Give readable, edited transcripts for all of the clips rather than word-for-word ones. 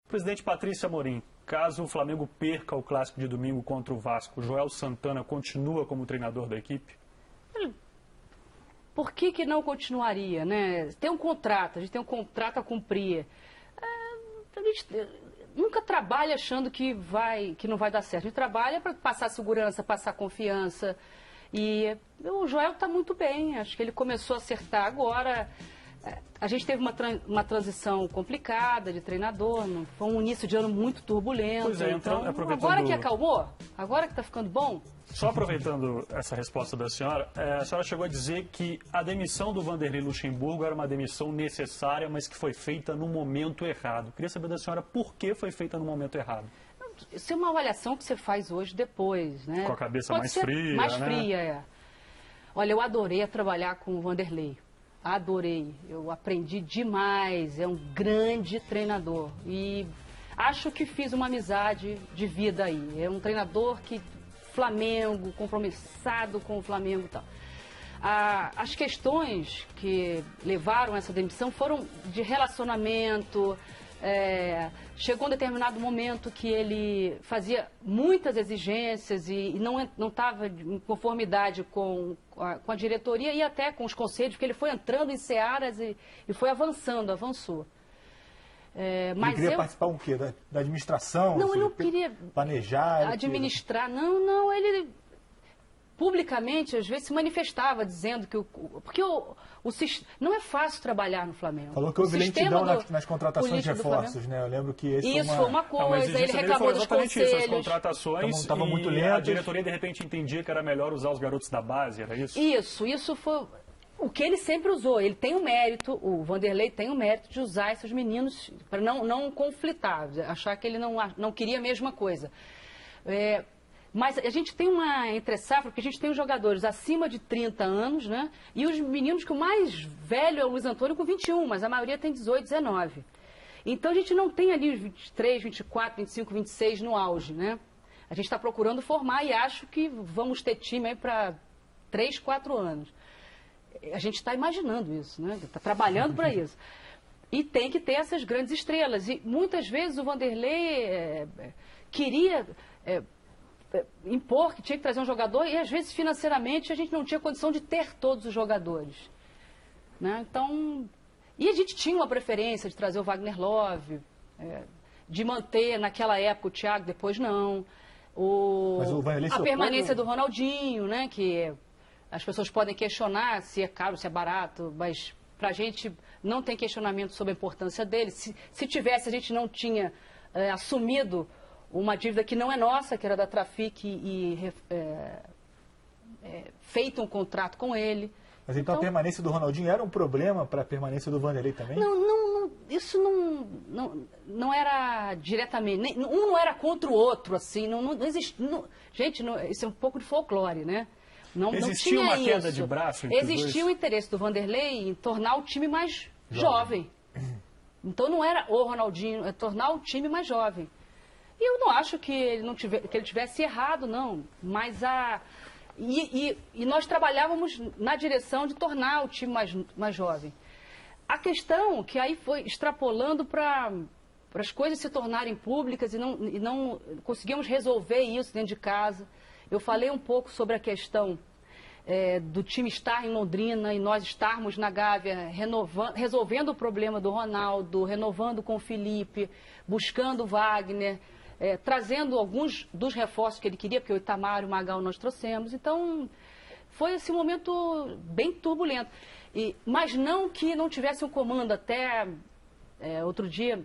Presidente Patrícia Amorim, caso o Flamengo perca o clássico de domingo contra o Vasco, Joel Santana continua como treinador da equipe? Por que não continuaria, né? Tem um contrato, a gente tem um contrato a cumprir. A gente nunca trabalha achando que não vai dar certo. A gente trabalha para passar segurança, passar confiança. E o Joel está muito bem, acho que ele começou a acertar agora. A gente teve uma transição complicada de treinador, foi um início de ano muito turbulento. Pois é, então aproveitando... agora que acalmou, agora que está ficando bom. Só aproveitando essa resposta da senhora, a senhora chegou a dizer que a demissão do Vanderlei Luxemburgo era uma demissão necessária, mas que foi feita no momento errado. Queria saber da senhora por que foi feita no momento errado. Isso é uma avaliação que você faz hoje depois, né? Com a cabeça Pode mais ser fria, mais né? fria, é. Olha, eu adorei trabalhar com o Vanderlei. Adorei. Eu aprendi demais. É um grande treinador. E acho que fiz uma amizade de vida aí. É um treinador que... Flamengo, compromissado com o Flamengo e tal. As questões que levaram a essa demissão foram de relacionamento. Chegou um determinado momento que ele fazia muitas exigências e não estava em conformidade com a diretoria e até com os conselhos, porque ele foi entrando em searas e foi avançou. Mas ele queria participar o quê? Da administração? Não, ele não queria planejar? Administrar, não, ele publicamente, às vezes, se manifestava dizendo que porque não é fácil trabalhar no Flamengo. Falou que houve lentidão nas contratações de reforços, né? Eu lembro que isso foi uma coisa, ele reclamou dos conselhos. Isso, as contratações estavam muito lentas. lentas. A diretoria, de repente, entendia que era melhor usar os garotos da base, era isso? Isso foi... O que ele sempre usou, ele tem o mérito, o Vanderlei tem o mérito de usar esses meninos para não conflitar, achar que ele não queria a mesma coisa. Mas a gente tem uma entre-safra, porque a gente tem os jogadores acima de 30 anos, né? E os meninos que o mais velho é o Luiz Antônio com 21, mas a maioria tem 18, 19. Então a gente não tem ali os 23, 24, 25, 26 no auge, né? A gente está procurando formar e acho que vamos ter time aí para 3, 4 anos. A gente está imaginando isso, né? Está trabalhando para isso. E tem que ter essas grandes estrelas. E muitas vezes o Vanderlei queria impor que tinha que trazer um jogador e às vezes financeiramente a gente não tinha condição de ter todos os jogadores. Né? Então, e a gente tinha uma preferência de trazer o Wagner Love, de manter naquela época o Thiago, depois não. Mas o Vanderlei a permanência do Ronaldinho, né? Que as pessoas podem questionar se é caro, se é barato, mas pra gente não tem questionamento sobre a importância dele. Se tivesse, a gente não tinha assumido uma dívida que não é nossa, que era da Trafic e feito um contrato com ele. Mas então a permanência do Ronaldinho era um problema para a permanência do Vanderlei também? Não, isso não era diretamente, um não era contra o outro, assim, não existe, gente, isso é um pouco de folclore, né? Existia uma queda de braço entre os dois? Existia o interesse do Vanderlei em tornar o time mais jovem. Então não era o Ronaldinho, é tornar o time mais jovem. E eu não acho que ele tivesse errado, não. Mas E nós trabalhávamos na direção de tornar o time mais jovem. A questão que aí foi extrapolando para as coisas se tornarem públicas e não conseguimos resolver isso dentro de casa. Eu falei um pouco sobre a questão do time estar em Londrina e nós estarmos na Gávea resolvendo o problema do Ronaldo, renovando com o Felipe, buscando o Wagner, trazendo alguns dos reforços que ele queria, porque o Itamar e o Magal nós trouxemos. Então, foi esse momento bem turbulento. Mas não que não tivesse um comando. Até outro dia,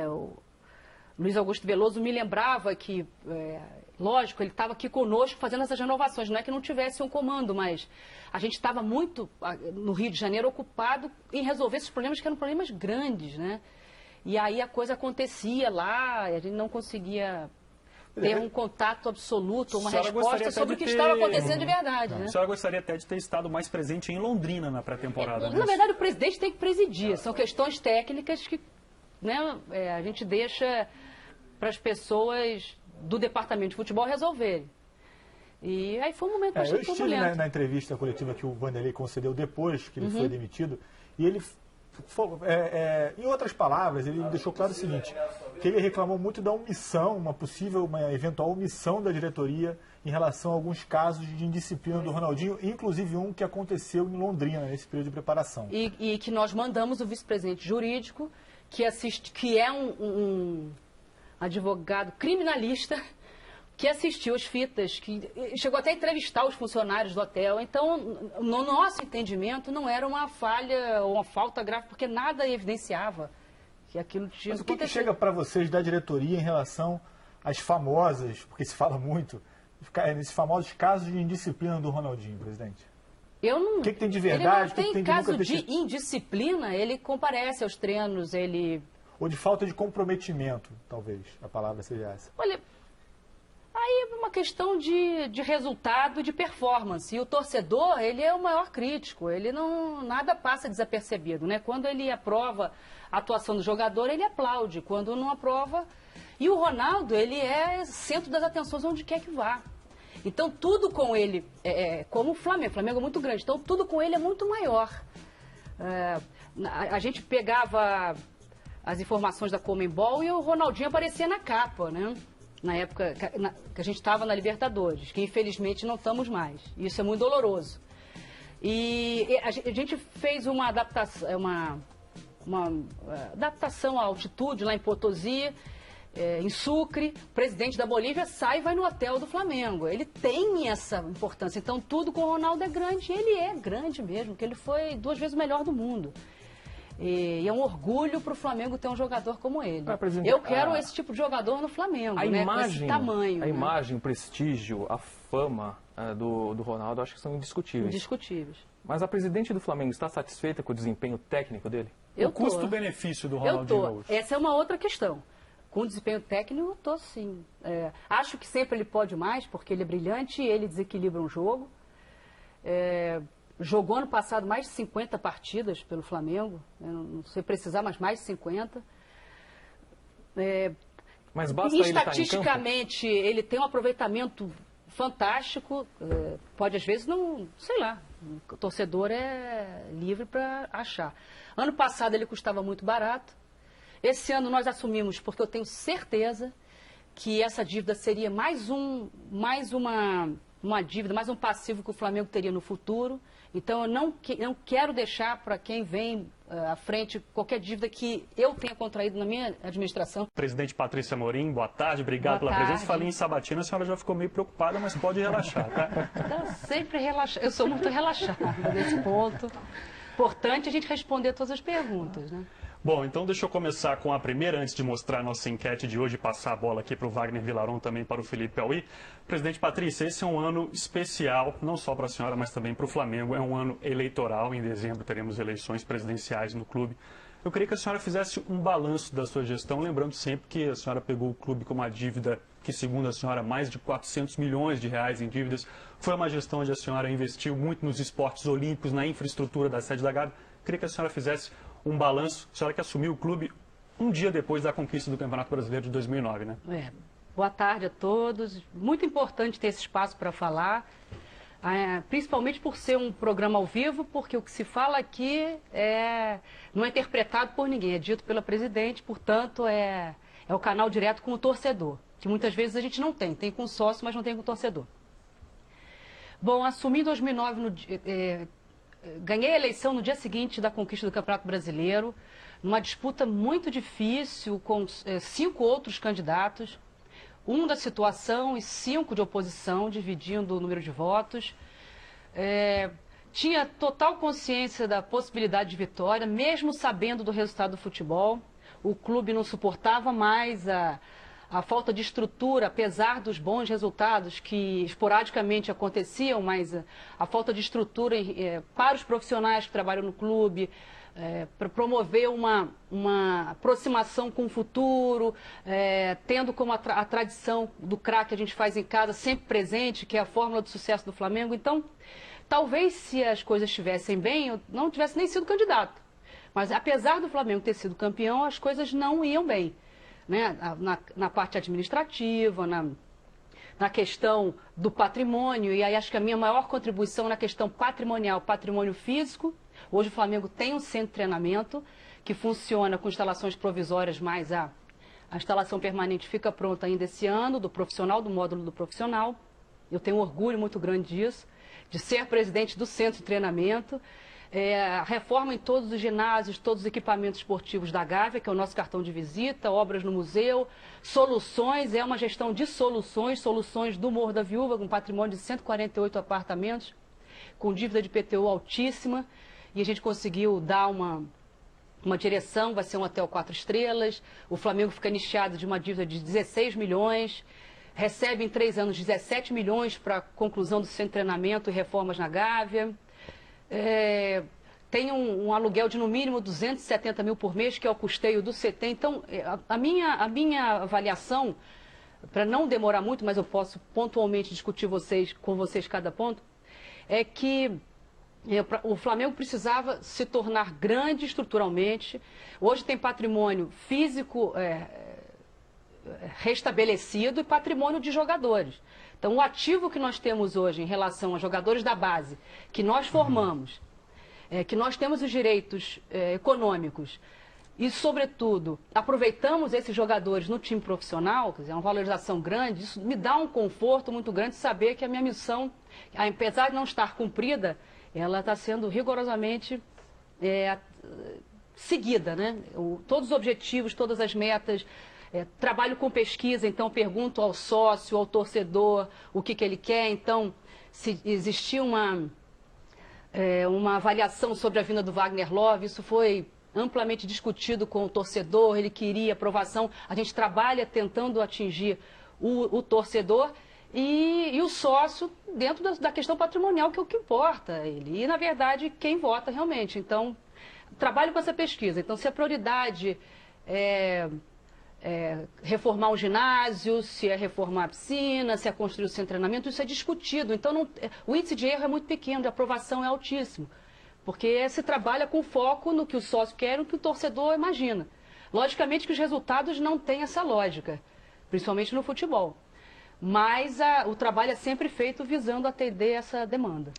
o Luiz Augusto Veloso me lembrava que, lógico, ele estava aqui conosco fazendo essas renovações. Não é que não tivesse um comando, mas a gente estava muito, no Rio de Janeiro, ocupado em resolver esses problemas que eram problemas grandes, né? E aí a coisa acontecia lá, a gente não conseguia ter um contato absoluto, uma resposta sobre o que estava acontecendo de verdade. Né? A senhora gostaria até de ter estado mais presente em Londrina na pré-temporada. Na verdade, o presidente tem que presidir. São questões técnicas que, né, a gente deixa para as pessoas do departamento de futebol resolverem. E aí foi um momento bastante turbulento. Eu estive na entrevista coletiva que o Vanderlei concedeu depois que ele foi demitido, e ele Em outras palavras, ele deixou claro o seguinte, que ele reclamou muito da omissão, uma eventual omissão da diretoria em relação a alguns casos de indisciplina do Ronaldinho, inclusive um que aconteceu em Londrina, nesse período de preparação. E que nós mandamos o vice-presidente jurídico, que é um advogado criminalista, que assistiu as fitas, que chegou até a entrevistar os funcionários do hotel. Então, no nosso entendimento, não era uma falha ou uma falta grave, porque nada evidenciava que aquilo tinha acontecido. Mas o que chega para vocês da diretoria em relação às famosas, porque se fala muito, nesses famosos casos de indisciplina do Ronaldinho, presidente? O que tem de verdade? Ele não tem caso de indisciplina, ele comparece aos treinos, Ou de falta de comprometimento, talvez, a palavra seja essa. Olha, aí é uma questão de resultado e de performance. E o torcedor, ele é o maior crítico, nada passa desapercebido, né? Quando ele aprova a atuação do jogador, ele aplaude. Quando não aprova... E o Ronaldo, ele é centro das atenções onde quer que vá. Então, tudo com ele, como o Flamengo é muito grande, então tudo com ele é muito maior. A gente pegava as informações da Conmebol e o Ronaldinho aparecia na capa, né? Na época que a gente estava na Libertadores, que infelizmente não estamos mais. Isso é muito doloroso. E a gente fez uma adaptação à altitude lá em Potosí, em Sucre. O presidente da Bolívia sai e vai no hotel do Flamengo. Ele tem essa importância. Então, tudo com o Ronaldo é grande. Ele é grande mesmo, porque ele foi 2 vezes o melhor do mundo. E é um orgulho para o Flamengo ter um jogador como ele. Eu quero esse tipo de jogador no Flamengo, com esse tamanho. A imagem, o prestígio, a fama do Ronaldo, acho que são indiscutíveis. Indiscutíveis. Mas a presidente do Flamengo está satisfeita com o desempenho técnico dele? O custo-benefício do Ronaldinho hoje? Essa é uma outra questão. Com o desempenho técnico, eu estou sim. Acho que sempre ele pode mais, porque ele é brilhante e ele desequilibra um jogo. Jogou ano passado mais de 50 partidas pelo Flamengo, não sei precisar, mas mais de 50. Mas basta ele estar em campo? Estatisticamente, ele tem um aproveitamento fantástico, pode às vezes não, sei lá, o torcedor é livre para achar. Ano passado ele custava muito barato, esse ano nós assumimos, porque eu tenho certeza que essa dívida seria mais uma dívida, mais um passivo que o Flamengo teria no futuro. Então, eu não quero deixar para quem vem à frente qualquer dívida que eu tenha contraído na minha administração. Presidente Patrícia Amorim, boa tarde, obrigado pela presença. Falei em sabatina, a senhora já ficou meio preocupada, mas pode relaxar, tá? Então, sempre relaxar. Eu sou muito relaxada nesse ponto. Importante a gente responder todas as perguntas, né? Bom, então deixa eu começar com a primeira, antes de mostrar a nossa enquete de hoje e passar a bola aqui para o Wagner Vilaron, também para o Felipe Piauí. Presidente Patrícia, esse é um ano especial, não só para a senhora, mas também para o Flamengo. É um ano eleitoral, em dezembro teremos eleições presidenciais no clube. Eu queria que a senhora fizesse um balanço da sua gestão, lembrando sempre que a senhora pegou o clube com uma dívida que, segundo a senhora, mais de 400 milhões de reais em dívidas. Foi uma gestão onde a senhora investiu muito nos esportes olímpicos, na infraestrutura da sede da Gávea. Eu queria que a senhora fizesse um balanço, a senhora que assumiu o clube um dia depois da conquista do Campeonato Brasileiro de 2009, né? Boa tarde a todos. Muito importante ter esse espaço para falar, principalmente por ser um programa ao vivo, porque o que se fala aqui não é interpretado por ninguém, é dito pela presidente, portanto é o canal direto com o torcedor, que muitas vezes a gente não tem com o sócio, mas não tem com o torcedor. Bom, assumi em 2009, ganhei a eleição no dia seguinte da conquista do Campeonato Brasileiro, numa disputa muito difícil, com 5 outros candidatos, 1 da situação e 5 de oposição, dividindo o número de votos. Tinha total consciência da possibilidade de vitória, mesmo sabendo do resultado do futebol. O clube não suportava mais a falta de estrutura, apesar dos bons resultados que esporadicamente aconteciam, mas a falta de estrutura para os profissionais que trabalham no clube, para promover uma aproximação com o futuro, tendo como a tradição do craque que a gente faz em casa sempre presente, que é a fórmula do sucesso do Flamengo. Então, talvez se as coisas estivessem bem, eu não tivesse nem sido candidato. Mas apesar do Flamengo ter sido campeão, as coisas não iam bem. Né? Na parte administrativa, na questão do patrimônio, e aí acho que a minha maior contribuição na questão patrimonial, patrimônio físico, Hoje o Flamengo tem um centro de treinamento que funciona com instalações provisórias, mas a instalação permanente fica pronta ainda esse ano, do profissional, do módulo do profissional. Eu tenho um orgulho muito grande disso, de ser presidente do centro de treinamento. Reforma em todos os ginásios, todos os equipamentos esportivos da Gávea, que é o nosso cartão de visita, obras no museu, soluções, é uma gestão de soluções do Morro da Viúva, com patrimônio de 148 apartamentos, com dívida de PTU altíssima, e a gente conseguiu dar uma direção, vai ser um hotel 4 estrelas, o Flamengo fica nicheado de uma dívida de 16 milhões, recebe em 3 anos 17 milhões para conclusão do centro de treinamento e reformas na Gávea. Tem um aluguel de no mínimo 270 mil por mês, que é o custeio do CT. Então, a minha avaliação, para não demorar muito, mas eu posso pontualmente discutir com vocês cada ponto, é que o Flamengo precisava se tornar grande estruturalmente. Hoje tem patrimônio físico restabelecido e patrimônio de jogadores. Então, o ativo que nós temos hoje em relação a jogadores da base, que nós formamos, que nós temos os direitos econômicos e, sobretudo, aproveitamos esses jogadores no time profissional, quer dizer, uma valorização grande, isso me dá um conforto muito grande saber que a minha missão, apesar de não estar cumprida, ela está sendo rigorosamente seguida, né? Todos os objetivos, todas as metas. Trabalho com pesquisa, então pergunto ao sócio, ao torcedor, o que ele quer. Então, se existir uma avaliação sobre a vinda do Wagner Love, isso foi amplamente discutido com o torcedor, ele queria aprovação. A gente trabalha tentando atingir o torcedor e o sócio dentro da questão patrimonial, que é o que importa. E, na verdade, quem vota realmente. Então, trabalho com essa pesquisa. Então, se a prioridade reformar o ginásio, se é reformar a piscina, se é construir o centro de treinamento, isso é discutido. Então, o índice de erro é muito pequeno, a aprovação é altíssimo. Porque se trabalha com foco no que o sócio quer, no que o torcedor imagina. Logicamente que os resultados não têm essa lógica, principalmente no futebol. Mas o trabalho é sempre feito visando atender essa demanda.